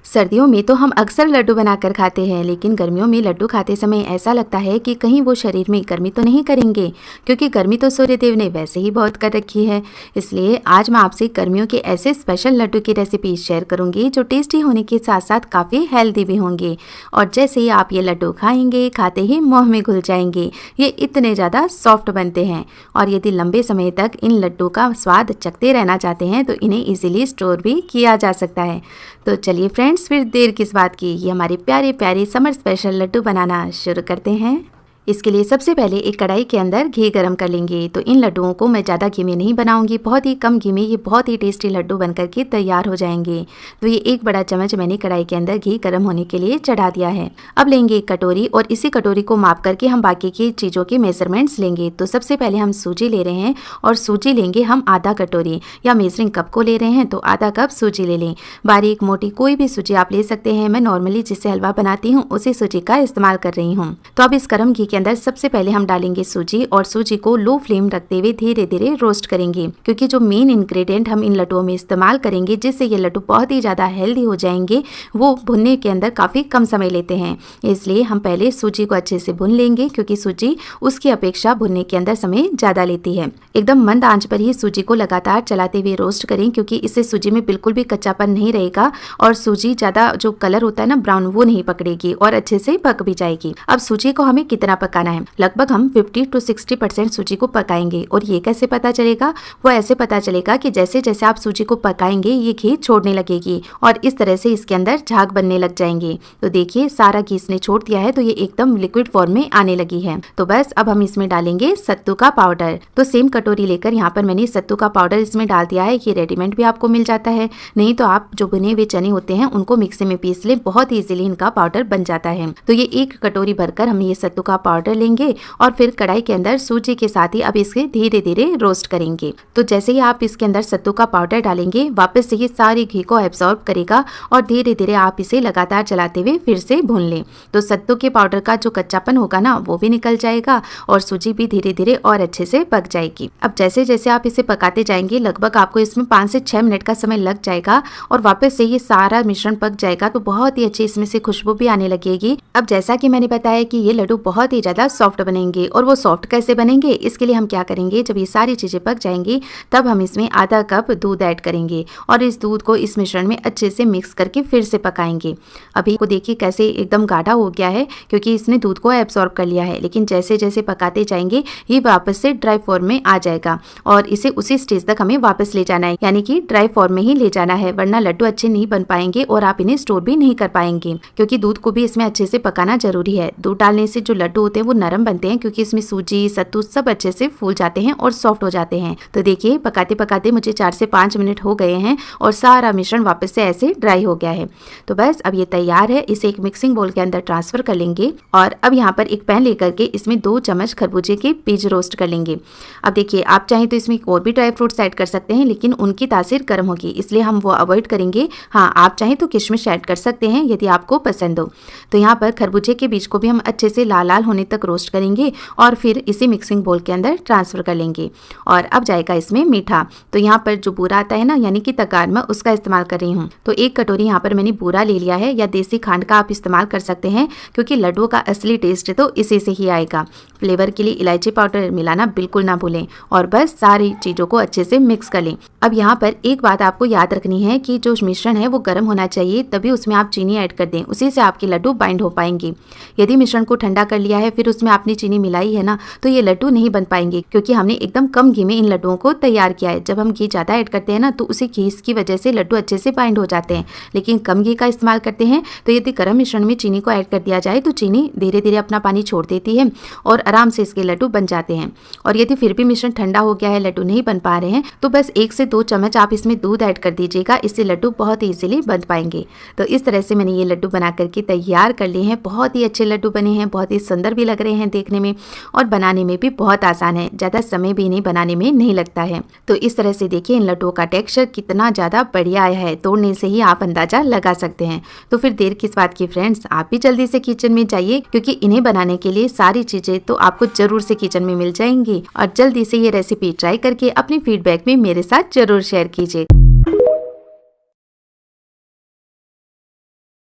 सर्दियों में तो हम अक्सर लड्डू बनाकर खाते हैं, लेकिन गर्मियों में लड्डू खाते समय ऐसा लगता है कि कहीं वो शरीर में गर्मी तो नहीं करेंगे, क्योंकि गर्मी तो सूर्यदेव ने वैसे ही बहुत कर रखी है। इसलिए आज मैं आपसे गर्मियों के ऐसे स्पेशल लड्डू की रेसिपी शेयर करूंगी जो टेस्टी होने के साथ साथ काफ़ी हेल्दी भी होंगे। और जैसे ही आप ये लड्डू खाएंगे, खाते ही मुँह में घुल जाएंगे। ये इतने ज़्यादा सॉफ्ट बनते हैं और यदि लंबे समय तक इन लड्डू का स्वाद चखते रहना चाहते हैं तो इन्हें ईजिली स्टोर भी किया जा सकता है। तो चलिए फ्रेंड्स, फिर देर किस बात की, ये हमारे प्यारे प्यारे समर स्पेशल लड्डू बनाना शुरू करते हैं। इसके लिए सबसे पहले एक कढ़ाई के अंदर घी गरम कर लेंगे। तो इन लड्डुओं को मैं ज़्यादा घी में नहीं बनाऊंगी, बहुत ही कम घी में ये बहुत ही टेस्टी लड्डू बनकर के तैयार हो जाएंगे। तो ये एक बड़ा चम्मच मैंने कढ़ाई के अंदर घी गरम होने के लिए चढ़ा दिया है। अब लेंगे एक कटोरी और इसी कटोरी को माप करके हम बाकी की चीज़ों के मेजरमेंट्स लेंगे। तो सबसे पहले हम सूजी ले रहे हैं और सूजी लेंगे हम आधा कटोरी, या मेजरिंग कप को ले रहे हैं तो आधा कप सूजी ले लें। बारीक मोटी कोई भी सूजी आप ले सकते हैं। मैं नॉर्मली जिससे हलवा बनाती हूँ उसी सूजी का इस्तेमाल कर रही हूँ। तो अब इस गर्म घी के अंदर सबसे पहले हम डालेंगे सूजी और सूजी को लो फ्लेम रखते हुए धीरे धीरे रोस्ट करेंगे, क्योंकि जो मेन इंग्रेडिएंट हम इन लड्डुओं में इस्तेमाल करेंगे जिससे ये लड्डू बहुत ही ज़्यादा हेल्दी हो जाएंगे, वो भुनने के अंदर काफ़ी कम समय लेते हैं। इसलिए हम पहले सूजी को अच्छे से भुन लेंगे, क्योंकि सूजी उसकी अपेक्षा भुनने के अंदर समय ज़्यादा लेती है। एकदम मंद आंच पर ही सूजी को लगातार चलाते हुए रोस्ट करें, क्योंकि इससे सूजी में बिल्कुल भी कच्चापन नहीं रहेगा और सूजी ज़्यादा जो कलर होता है ना ब्राउन, वो नहीं पकड़ेगी और अच्छे से पक भी जाएगी। अब सूजी को हमें कितना पकाना है, लगभग हम 50 to 60% सूजी को पकाएंगे। और ये कैसे पता चलेगा, वो ऐसे पता चलेगा कि जैसे जैसे आप सूजी को पकाएंगे ये घी छोड़ने लगेगी और इस तरह से इसके अंदर झाग बनने लग जाएंगे। तो देखिए सारा घी इसने छोड़ दिया है, तो ये एकदम लिक्विड फॉर्म में आने लगी है। तो बस अब हम इसमें डालेंगे सत्तू का पाउडर। तो सेम कटोरी लेकर यहाँ पर मैंने सत्तू का पाउडर इसमें डाल दिया है। ये रेडीमेड भी आपको मिल जाता है, नहीं तो आप जो भुने हुए चने होते हैं उनको मिक्सी में पीस लें, बहुत ईजिली इनका पाउडर बन जाता है। तो ये एक कटोरी भरकर हम ये सत्तू का पाउडर लेंगे और फिर कढ़ाई के अंदर सूजी के साथ ही अब इसे धीरे धीरे रोस्ट करेंगे। तो जैसे ही आप इसके अंदर सत्तू का पाउडर डालेंगे, वापस से ये सारी घी को एब्सॉर्ब करेगा और धीरे धीरे आप इसे लगातार चलाते हुए फिर से भून लें। तो सत्तू के पाउडर का जो कच्चापन होगा ना वो भी निकल जाएगा और सूजी भी धीरे धीरे और अच्छे से पक जाएगी। अब जैसे जैसे आप इसे पकाते जाएंगे, लगभग आपको इसमें 5 से 6 मिनट का समय लग जाएगा और वापस से ये सारा मिश्रण पक जाएगा। तो बहुत ही अच्छी इसमें से खुशबू भी आने लगेगी। अब जैसा कि मैंने बताया कि ये लड्डू बहुत ही ज्यादा सॉफ्ट बनेंगे, और वो सॉफ्ट कैसे बनेंगे, इसके लिए हम क्या करेंगे, जब ये सारी चीजें पक जाएंगी तब हम इसमें आधा कप दूध ऐड करेंगे और इस दूध को इस मिश्रण में अच्छे से मिक्स करके फिर से पकाएंगे। अभी को देखिए कैसे एकदम गाढ़ा हो गया है, क्योंकि इसने दूध को एब्सॉर्ब कर लिया है, लेकिन जैसे जैसे पकाते जाएंगे ये वापस से ड्राई फॉर्म में आ जाएगा और इसे उसी स्टेज तक हमें वापस ले जाना है, यानी कि ड्राई फॉर्म में ही ले जाना है, वरना लड्डू अच्छे नहीं बन पाएंगे और आप इन्हें स्टोर भी नहीं कर पाएंगे, क्योंकि दूध को भी इसमें अच्छे से पकाना जरूरी है। दूध डालने से जो लड्डू होते हैं वो नरम बनते हैं, क्योंकि इसमें सूजी सत्तू सब अच्छे से फूल जाते हैं और सॉफ्ट हो जाते हैं। तो देखिए पकाते पकाते मुझे 4 से 5 मिनट हो गए हैं और सारा मिश्रण वापस से ऐसे ड्राई हो गया है। तो बस अब ये तैयार है। इसे एक मिक्सिंग बोल के अंदर ट्रांसफर कर लेंगे और अब यहाँ पर एक पैन लेकर के इसमें 2 चम्मच खरबूजे के बीज रोस्ट कर लेंगे। अब देखिए आप चाहें तो इसमें और भी ड्राई फ्रूट्स ऐड कर सकते हैं, लेकिन उनकी तासीर गर्म होगी, इसलिए हम वो अवॉइड करेंगे। हाँ, आप चाहें तो किशमिश ऐड कर सकते हैं यदि आपको पसंद हो। तो यहाँ पर खरबूजे के बीज को भी हम अच्छे से लाल लाल होने तक रोस्ट करेंगे और फिर इसी मिक्सिंग बोल के अंदर ट्रांसफर कर लेंगे। और अब जाएगा इसमें मीठा। तो यहाँ पर जो बूरा आता है ना, यानी कि तगार, मैं उसका इस्तेमाल कर रही हूँ। तो 1 कटोरी यहाँ पर मैंने बूरा ले लिया है, या देसी खांड का आप इस्तेमाल कर सकते हैं, क्योंकि लड्डुओं का असली टेस्ट तो इसी से ही आएगा। फ्लेवर के लिए इलायची पाउडर मिलाना बिल्कुल ना भूलें और बस सारी चीज़ों को अच्छे से मिक्स कर लें। अब यहाँ पर एक बात आपको याद रखनी है कि जो मिश्रण है वो गर्म होना चाहिए, तभी उसमें आप चीनी ऐड कर दें, उसी से आपके लड्डू बाइंड हो पाएंगे। यदि मिश्रण को ठंडा कर लिया है फिर उसमें आपने चीनी मिलाई है ना, तो ये लड्डू नहीं बन पाएंगे, क्योंकि हमने एकदम कम घी में इन लड्डुओं को तैयार किया है। जब हम घी ज़्यादा ऐड करते हैं ना, तो उसी घी की वजह से लड्डू अच्छे से बाइंड हो जाते हैं, लेकिन कम घी का इस्तेमाल करते हैं तो यदि गर्म मिश्रण में चीनी को ऐड कर दिया जाए तो चीनी धीरे धीरे अपना पानी छोड़ देती है और आराम से इसके लड्डू बन जाते हैं। और यदि फिर भी मिश्रण ठंडा हो गया है, लड्डू नहीं बन पा रहे हैं, तो बस 1 से 2 चम्मच आप इसमें दूध ऐड कर दीजिएगा, इससे लड्डू बहुत ईजिली बन पाएंगे। तो इस तरह से मैंने ये लड्डू बना करके तैयार कर लिए हैं। बहुत ही अच्छे लड्डू बने हैं, बहुत ही सुंदर भी लग रहे हैं देखने में और बनाने में भी बहुत आसान है, ज़्यादा समय भी इन्हें बनाने में नहीं लगता है। तो इस तरह से देखिए इन लड्डुओं का टेक्सचर कितना ज़्यादा बढ़िया आया है, तोड़ने से ही आप अंदाजा लगा सकते हैं। तो फिर देर किस बात की फ्रेंड्स, आप भी जल्दी से किचन में जाइए, क्योंकि इन्हें बनाने के लिए सारी चीज़ें तो आपको जरूर से किचन में मिल जाएंगी। और जल्दी से ये रेसिपी ट्राई करके अपनी फीडबैक में मेरे साथ जरूर शेयर कीजिए।